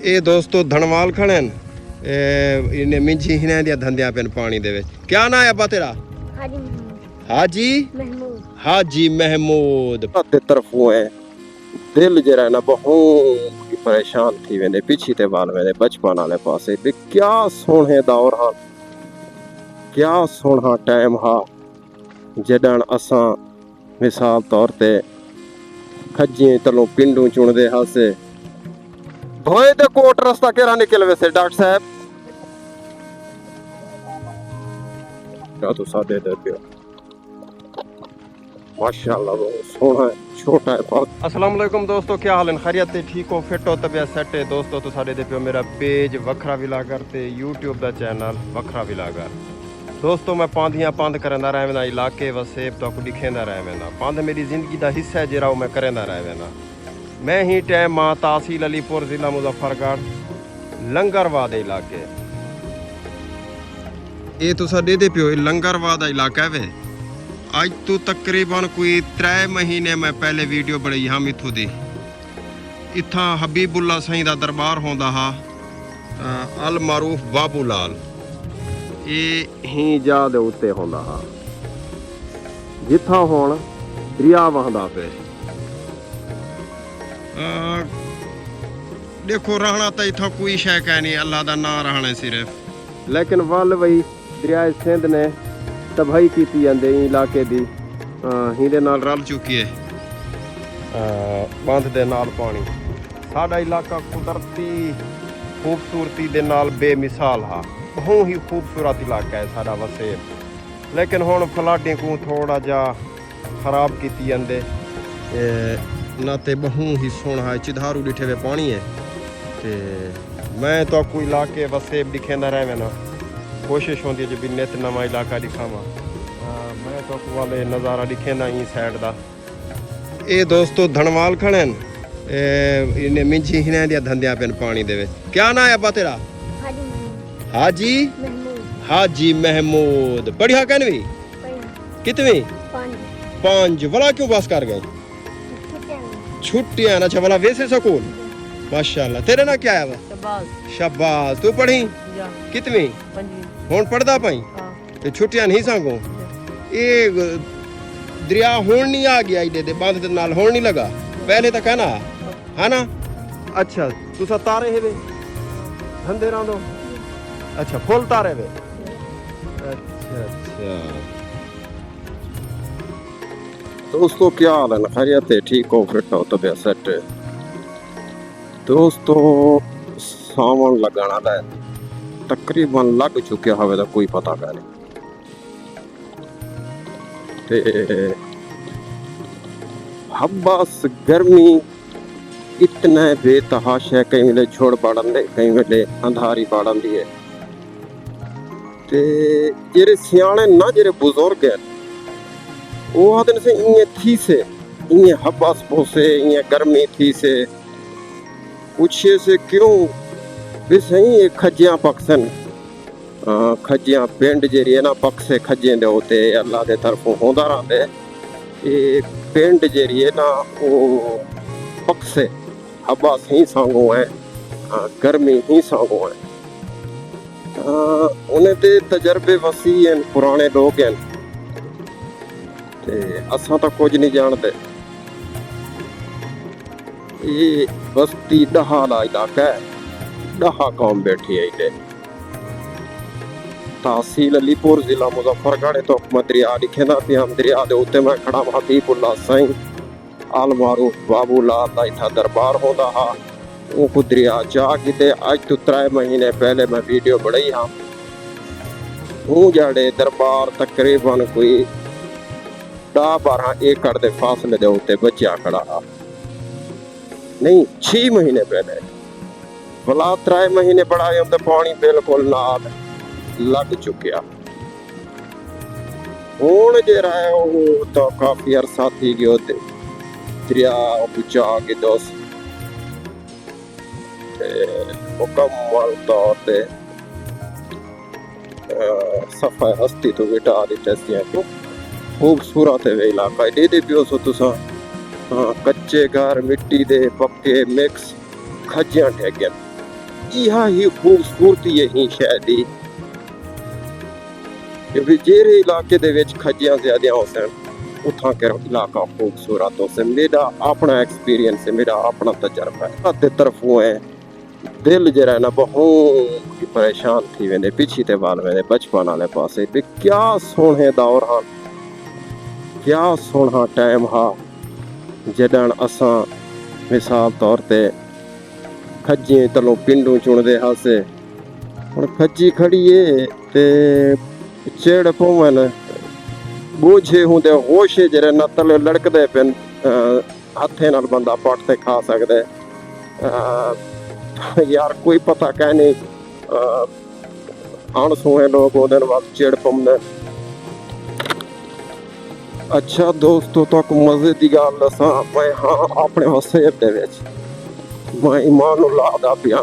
ਇਹ ਦੋਸਤੋ ਧਨਵਾਲ ਖਣਨ ਇਹਨੇ ਮਿੰਜੀ ਹਿਨਾਂ ਦੀਆਂ ਧੰਦਿਆਂ ਪੈਨ ਪਾਣੀ ਦੇ ਵਿੱਚ। क्या ना है अब्बा तेरा? हाजी महमूद ते तरफों है दिल जरा ना बहुत परेशान थी वेंदे पिछी ते वाल वेंदे बचपन वाले पासे भी क्या सोहणे दौर हा, क्या सोहना टाइम हा जडन असां मिसाल तौर ते खज्जी तलों पिंडू चुनदे हासे भोए दे कोट रास्ता केरा निकल वैसे डॉक्टर साहब क्या तो सादे दे पियो माशाल्लाह बहुत सोहना है, छोटा है बहुत। अस्सलाम वालेकुम दोस्तों, क्या हाल है? खैरियत है? ठीक हो? फिट हो? तबीयत सेट है? दोस्तों तो साडे दे पियो मेरा पेज वखरा विलागर ते यूट्यूब दा चैनल वखरा विलागर। दोस्तों मैं पांधियां पंध करंदा रह वेंदा, इलाके वसेब तो दिखेंदा रह वेंदा। पंध मेरी जिंदगी दा हिस्सा है जेरा मैं करंदा रह वेंदा। मैं ही टाइम मां तहसील अलीपुर जिला मुजफ्फरगढ़ लंगरवाद इलाके ये तुसा दे पियो लंगरवाद इलाका है। अज तो तकरीबन कोई 3 महीने मैं पहले वीडियो बनाई हम इथों दी। इत्थां हबीबुल्ला साईं दा दरबार होंदा हा अल मारूफ बाबू लाल ये ही जा दे उत्ते होंदा हा जिथां हुण दरिया वहंदा पे। देखो रहना तो इथों कोई शै कह नहीं, अल्लाह दा नाम रहना सिर्फ, लेकिन वल वही दरिया सिंध ने तबाही की जाते इलाके दी हिंदे नाल रल चुकी है बंद दे नाल पानी। साडा इलाका कुदरती खूबसूरती दे नाल बेमिसाल हा, बहुत ही खूबसूरत इलाका है साडा वसेब, लेकिन हुण फ्लडिंग को थोड़ा जा खराब की जाते ना ते बहुत ही सोहना है। चिधारू डिठे वे पानी है ते मैं तो कोई इलाके वसेब दिखेंदा रह वेना, कोशिश होती है जो भी नित नवा इलाका दिखावा। मैं तो वाले नज़ारा दिखेंदा ही साइड दा। ये दोस्तों धनवाल खड़न इन्हें मिंजी हिना दिया धंधिया पेन पानी दे विच। क्या ना है अब्बा तेरा? हाजी महमूद। पढ़िया कहनवी कितवी? 5। वाला क्यों बस कर गए? छुट्टियां। अच्छा वाला वैसे स्कूल माशाल्लाह। तेरे ना क्या है? शबाज। तू पढ़ी कितवी? हुण पढ़दा पई ते छुट्टियां नहीं सांगो। ये दरिया हुण नहीं आ गया इधे दे बंद दे नाल हुण नहीं लगा, पहले तक है ना, है ना? अच्छा तुसा तारे है वे धंधे रांदो? अच्छा फुल तारे वे। अच्छा दोस्तों क्या हाल है? खैरियत है? ठीक हो? फिट हो? तबीयत सेट है? दोस्तों सावन लगाना है, तकरीबन लग चुके हवे दा कोई पता नहीं ते हब्बास गर्मी इतना बेतहाश है, कई वेले झोड़ बाड़न दे कई वेले अंधारी बाड़न दी है ते जेरे सियाणे ना जेरे बुजुर्ग है वो आदन से इन्हें थी से इन्हें हब्बास पोसे इन्हें गर्मी थी से पूछे से क्यों भी सही खजियां पक्सन खजियां पिंड जेरी है ना पक्से खजे दे होते अल्लाह दे तरफों होंदा रहंदे। ये पिंड जेरी है ना वो पक्से हब्बास ही सांगो है, गर्मी ही सांगो है। उन्हें ते तजर्बे वसी हैं, पुराने लोग हैं ते असां तो कुछ नहीं जानते। ये बस्ती डहा दा इलाका है, डहा कौम बैठी है इधर तहसील अलीपुर जिला मुजफ्फरगढ़ तो दरिया दिखेंदा पे हम दरिया दे उत्ते मैं खड़ा हबीबुल्ला साईं अल मारूफ बाबू लाल दा इत्था दरबार होंदा हा। वो को दरिया जा किते आज तो 3 महीने पहले मैं वीडियो बनाई हां। वो जाड़े दरबार तकरीबन कोई 10-12 एकड़ दे फासले दे उत्ते बचिया खड़ा हा। नहीं 6 महीने पहले भला 3 महीने बड़ा है तो पानी बिल्कुल नाल लग चुकिया। हुण जेरा है वो तो काफी अरसा थी गयो ते दरिया बुझा के दोस्त मुकम्मल तौर पे सफाई हस्ती तो बेटा दी तस्तियां को खूबसूरत है वे इलाका दे पियो सो तुसा कच्चे घर मिट्टी दे पक्के मिक्स खजियां ठेगन इहा ही खूबसूरती है ही शहर दी कि जेरे इलाके दे विच खज्जियां ज्यादा हो सन उठां के इलाका खूबसूरत हो से मेरा अपना एक्सपीरियंस है मेरा अपना तजर्बा है ते तरफों है दिल जरा ना बहुत परेशान थी वेंदे पिछी ते वाल वेंदे बचपन वाले पासे ते क्या सोहणे दौर हा क्या सोहना टाइम हा जडन असां मिसाल तौर ते खज्जियां तलों पिंडू चुनदे हासे हुण खज्जी खड़ी है ते चेड़ पवन बोझे होंदे होश जरे ना तले लड़कदे पेन हथे नाल बंदा पट ते खा सकदा है यार कोई पता कह नहीं अणसुणे लोग ओदे नाल चेड़ पवंदे अच्छा दोस्तों तक मजे की गल दसा मैं हाँ अपने वसेब दे विच मैं ईमान लादा पिया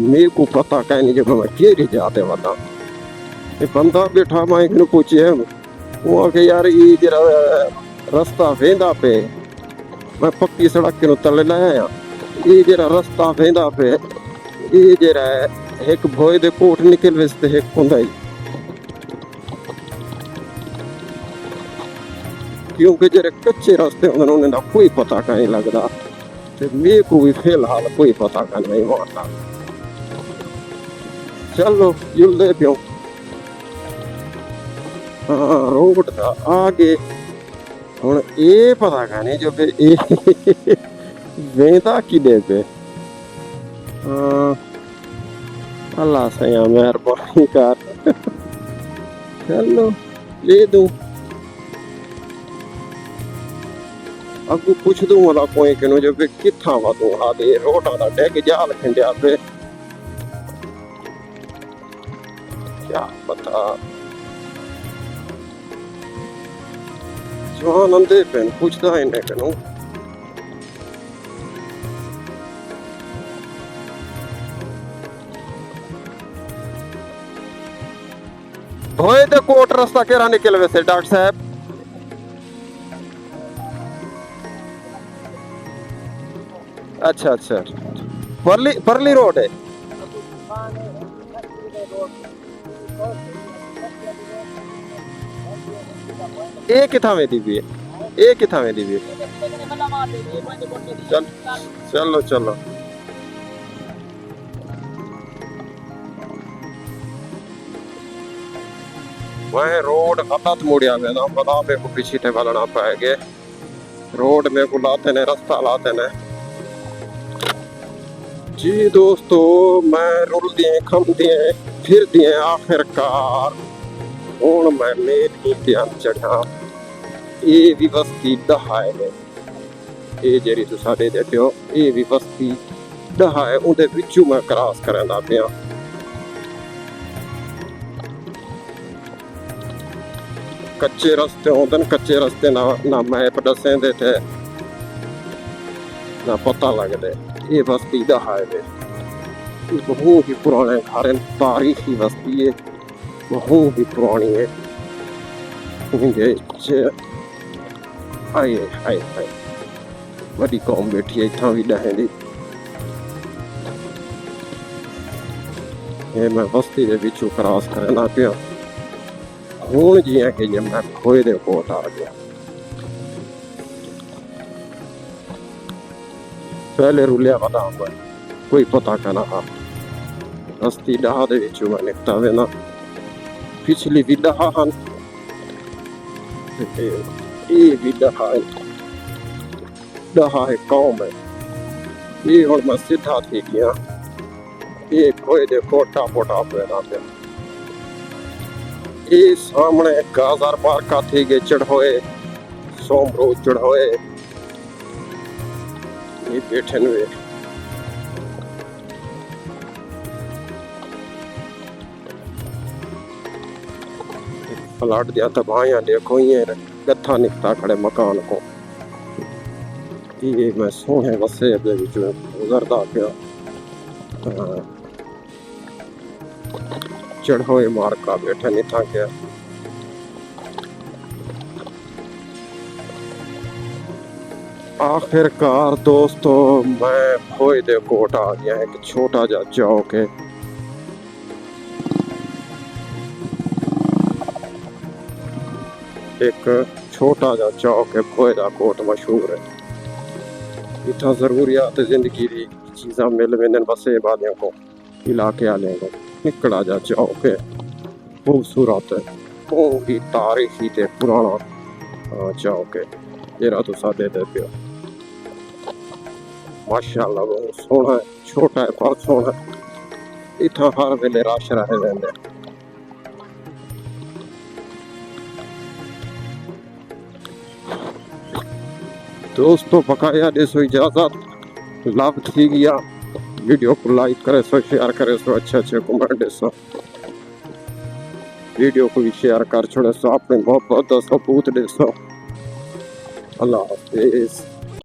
मेरे को पता कह नहीं जब मैं केरी जाते वदा ये बंदा बैठा मैं एक पूछे वो आके यार ये जरा रास्ता वेंदा पे मैं पक्की सड़क के तले लाया ये जरा रास्ता वेंदा पे ये जरा एक भोए दे कोट निकल वस्ते एक हुंदा ही क्योंकि जरे कच्चे रास्ते होंदे उन्हें दा कोई पता नहीं लगदा ते मेरे को भी फिलहाल कोई पता नहीं मारता चलो जुलदे पियो हाँ रोड दा आगे हुण ये पता नहीं जो फिर वेंदा किदे पे अल्लाह सया मेहरबानी कर चलो ले दूं अगू पुछ दूं वाला कोई किनो जो भी किथा वा तू आ दे रोटा दा डेग जाल खंडिया पे क्या पता जवान अंदे पेन पूछदा इन्हें किनो भोए दे कोट रास्ता केरा निकल वैसे डॉक्टर साहब अच्छा अच्छा परली रोड है ये किथा में दी भी है ये किथा में दी भी है चल चलो चलो वह रोड गलत मुड़िया में ना बता मेरे को पीछे टे बलना पाएगे रोड में को लाते ने रास्ता लाते ने जी दोस्तों मैं रुल दिए खम दिए फिर दिए आखिरकार हूं मैं मेरी ध्यान चढ़ा ये भी बस्ती दहाए ने ये जेरी तू साडे दे पियो ये भी बस्ती दहाए उनदे विचों मैं क्रॉस करंदा पिया कच्चे रास्ते होंदे कच्चे रास्ते ना मैप दसेंदे थे ना पता लगदे ये बस्ती दहाए ने बहुत ही पुराने घर तारीखी बस्ती है बहुत ही पुरानी है आए आए आए बड़ी कौम बैठी है इतना भी डहें दी ये मैं बस्ती दे विचों क्रॉस करना पिया हूं जियां कि जे मैं खोए दे कोट आ गया पहले रुलिया पता हुआ कोई पता का ना हा बस्ती डहा दे विचों मैं निकता वेना पिछली भी डहा हन ये भी डहा है कौम है ये हुण मैं सीधा थी गया ये खोए दे कोटा पोटा पे ना पे ये सामने गाजर पार्का थी गए चढ़ोए सोमरो चढ़ोए ये बैठे हुए प्लाट दिया तबाहियां देखो ये गत्था निकता खड़े मकान को ये मैं सोहे वसे दे विच गुजरदा पिया चढ़ोए मार्का बैठे नहीं था क्या आखिरकार दोस्तों मैं भोए दे कोट आ गया। एक छोटा जा चौक है, एक छोटा जा चौक है भोए दा कोट मशहूर है। इतना जरूरियात जिंदगी की चीज़ा मिल वेंदन बसे वालियों को, इलाके वाले को। निकड़ा जा चौक है, खूबसूरत है, बहुत ही तारीखी ते पुराना चौक है। जेरा तुसा दे पियो माशाअल्लाह बहुत सोहना है, छोटा है पर सोहना है। इतना हर वेले रश रहे वेंदे। दोस्तों बकाया देसो इजाजत, लाभ थी गया। वीडियो को लाइक करे सो, शेयर करे सो, अच्छे अच्छे कमेंट देसो, वीडियो को भी शेयर कर छोड़े सो, अपने मोहब्बत दसो, पूत देसो। अल्लाह हाफिज।